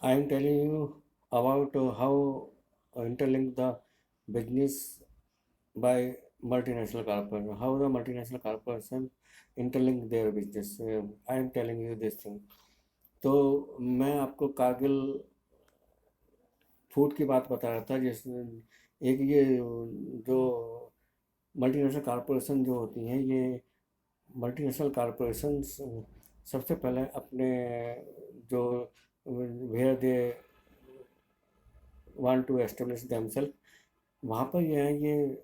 I am telling you about how interlink the business by multinational corporation, how the multinational corporation interlink their business. I am telling you this thing. तो मैं आपको Kargil food की बात बता रहा था, जिस एक ये जो मल्टीनेशनल कॉरपोरेशन जो होती हैं, ये मल्टीनेशनल कॉरपोरेशंस सबसे पहले अपने जो where they want to establish themselves, वहाँ पर ये है, ये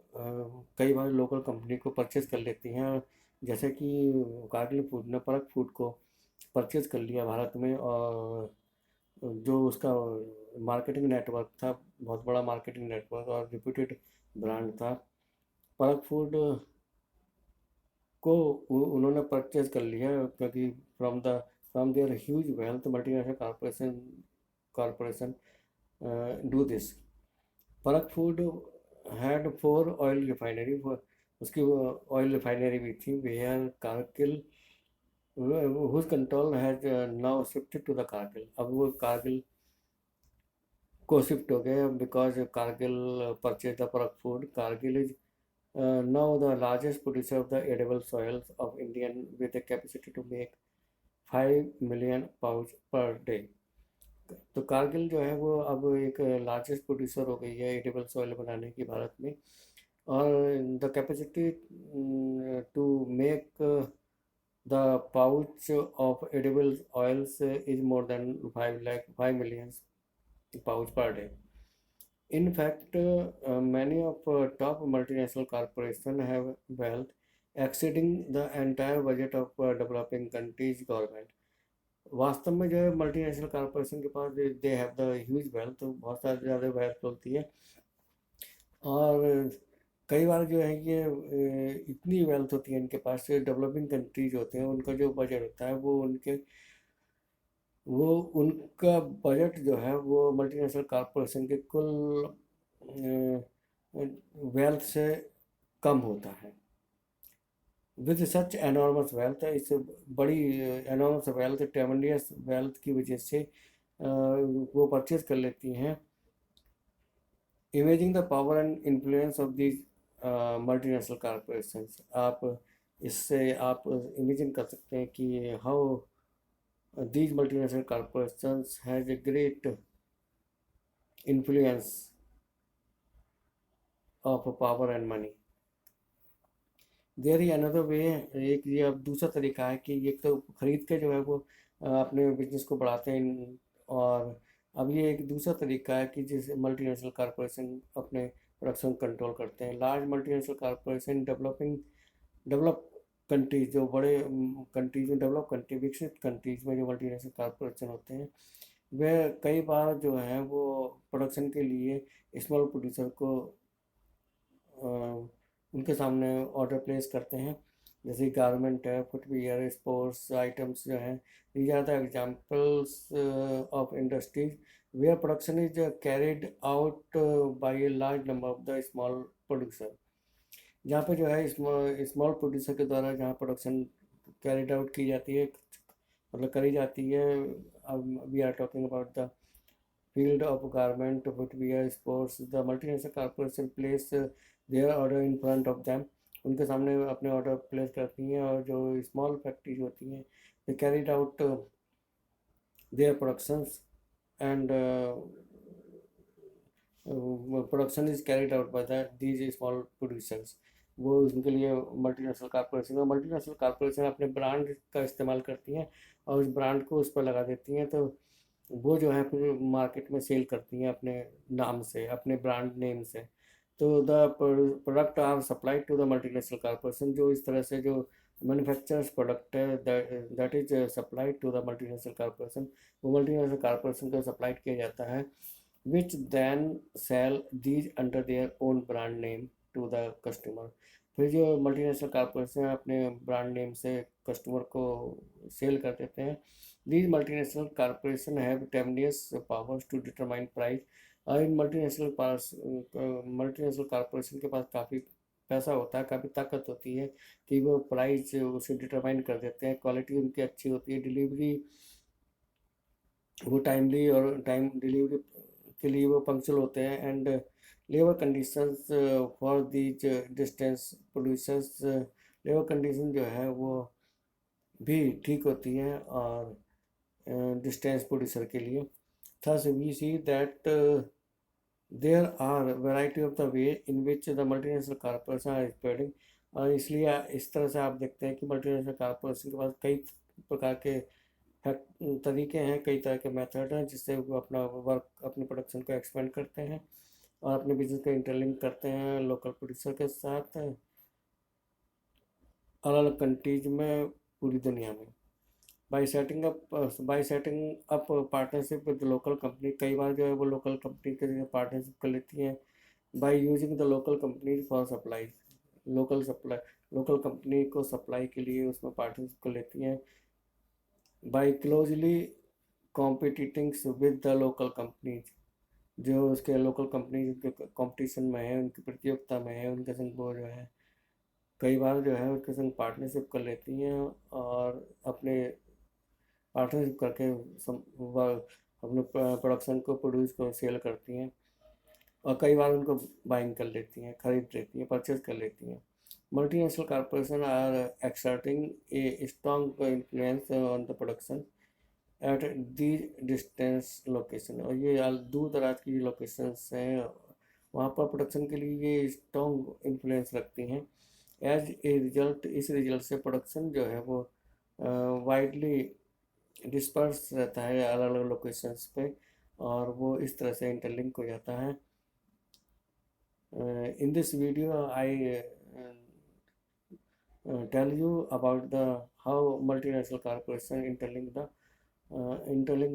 कई बार लोकल कंपनी को परचेज कर लेती हैं। जैसे कि कारगिल फूड ने परक फूड को परचेज कर लिया भारत में, और जो उसका मार्केटिंग नेटवर्क था, बहुत बड़ा मार्केटिंग नेटवर्क और रिप्यूटेड ब्रांड था, परक फूड को उन्होंने परचेज कर लिया, क्योंकि from their huge wealth multinational corporation do this. Parakh food had 4 oil refinery, उसकी ऑयल रिफाइनरी भी थी, where Cargill whose control has now shifted to the Cargill. अब वो कारगिल को शिफ्ट हो गए, because Cargill purchase the Parakh food. Cargill is now the largest producer of the edible soils of Indian, with a capacity to make 5 million pouch per day। तो कारगिल जो है वो अब एक लार्जेस्ट प्रोड्यूसर हो गई है एडिबल सॉइल बनाने की भारत में, और the capacity to make the pouch of edible oils is more than 5 million pouch per day। In fact, many of top multinational corporations have wealth exceeding the entire budget of developing countries' government। वास्तव में जो है multinational corporation के पास they have the huge wealth, तो बहुत सारी ज़्यादा वेल्थ होती है। और कई बार जो है ये इतनी वेल्थ होती है इनके पास, डेवलपिंग कंट्रीज होते हैं, उनका जो बजट होता है वो उनका बजट जो है वो मल्टीनेशनल कॉरपोरेशन के कुल वेल्थ से कम होता है। विद सच एनॉर्मस वेल्थ, इस बड़ी एनॉर्मस वेल्थ, ट्रेमेंडियस वेल्थ की वजह से वो परचेज कर लेती हैं। Imaging the power and influence of these multinational corporations, आप इससे आप इमेजिन कर सकते हैं कि how these multinational corporations has a great influence of power and money। There is another way, एक ये अब दूसरा तरीका है कि एक तो खरीद के जो है वो अपने बिजनेस को बढ़ाते हैं, और अब ये एक दूसरा तरीका है कि जिस मल्टीनेशनल कॉरपोरेशन अपने प्रोडक्शन कंट्रोल करते हैं। Large multinational corporation develop countries, जो बड़े कंट्रीज में, डेवलप कंट्री, विकसित कंट्रीज में जो मल्टीनेशनल कॉरपोरेशन होते हैं, वे कई बार जो है वो प्रोडक्शन के लिए स्मॉल प्रोड्यूसर को उनके सामने ऑर्डर प्लेस करते हैं। जैसे गारमेंट है, फुटवियर, स्पोर्ट्स आइटम्स जो हैं, these are the examples of industries where production is carried out by a large number of the small producer. जहाँ पे जो है स्मॉल प्रोड्यूसर के द्वारा जहाँ प्रोडक्शन कैरिड आउट की जाती है, मतलब करी जाती है। अब we are talking about the field of garment, footwear, sports, the multinational corporation place their order in front of them। उनके सामने अपने ऑर्डर प्लेस करती हैं, और जो स्मॉल फैक्ट्रीज होती हैं, they carried out their productions, and production is carried out by these small producers. वो उनके लिए मल्टीनेशनल कॉरपोरेशन अपने ब्रांड का इस्तेमाल करती हैं, और उस ब्रांड को उस पर लगा देती हैं। तो वो जो है फिर मार्केट में सेल करती हैं अपने नाम से, अपने ब्रांड नेम से। तो the product are supplied to the multinational corporation. जो इस तरह से जो मैन्युफैक्चर्स प्रोडक्ट है, that is supplied to the multinational corporation, वो मल्टीनेशनल कॉरपोरेशन को सप्लाइड किया जाता है, which then sell these under their own brand name to the customer. फिर जो मल्टीनेशनल कॉरपोरेशन अपने ब्रांड नेम से कस्टमर को सेल कर देते हैं। These multinational corporations have tremendous powers to determine price। और इन मल्टीनेशनल कॉरपोरेशन के पास काफ़ी पैसा होता है, काफ़ी ताकत होती है कि वो प्राइस उसे डिटरमाइन कर देते हैं। क्वालिटी उनकी अच्छी होती है, डिलीवरी वो टाइमली और टाइम डिलीवरी के लिए वो पंक्चुअल होते हैं, and labour conditions for these distance producers, labour condition जो है वो भी ठीक होती हैं और डिस्टेंस प्रोड्यूसर के लिए। Thus we see that there are variety of the way in which the multinational corporation are spreading. और इसलिए इस तरह से आप देखते हैं कि मल्टीनेशनल कॉरपोरेशन के पास कई प्रकार के तरीके हैं, कई तरह के मेथड हैं जिससे वो अपना वर्क, अपनी प्रोडक्शन को एक्सपेंड करते हैं और अपने बिजनेस को इंटरलिंक करते हैं लोकल प्रोड्यूसर के साथ अलग अलग कंट्रीज में, पूरी दुनिया में। By setting up partnership with local company, कई बार जो है वो लोकल कंपनी के पार्टनरशिप कर लेती हैं। By using the local companies for supply, supply local company को सप्लाई के लिए उसमें पार्टनरशिप कर लेती हैं। By closely competing with the local companies, जो उसके लोकल कंपनी उनके कंपटीशन में है, उनकी प्रतियोगिता में है, उनके संग वो जो है कई बार जो है उनके संग पार्टनरशिप कर लेती हैं और अपने पार्टनरशिप करके अपने प्रोडक्शन को प्रोड्यूस को सेल करती हैं और कई बार उनको बाइंग कर लेती हैं, खरीद लेती हैं, परचेज कर लेती हैं। Multinational corporation are exerting a strong influence on the production at the distance location, और ये दूर दराज की लोकेशंस हैं वहाँ पर प्रोडक्शन के लिए ये स्ट्रॉन्ग इन्फ्लुएंस रखती हैं। एज ए रिजल्ट, इस रिजल्ट से प्रोडक्शन जो है वो वाइडली डिस्पर्स रहता है अलग अलग लोकेशंस पे और वो इस तरह से इंटरलिंक हो जाता है। In this video I tell you about the how multinational corporation interlink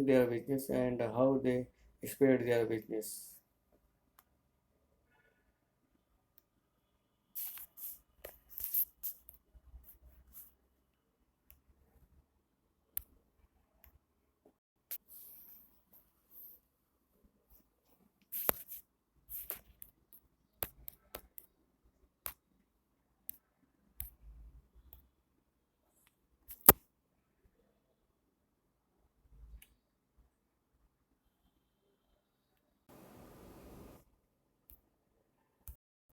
their business and how they spread their business.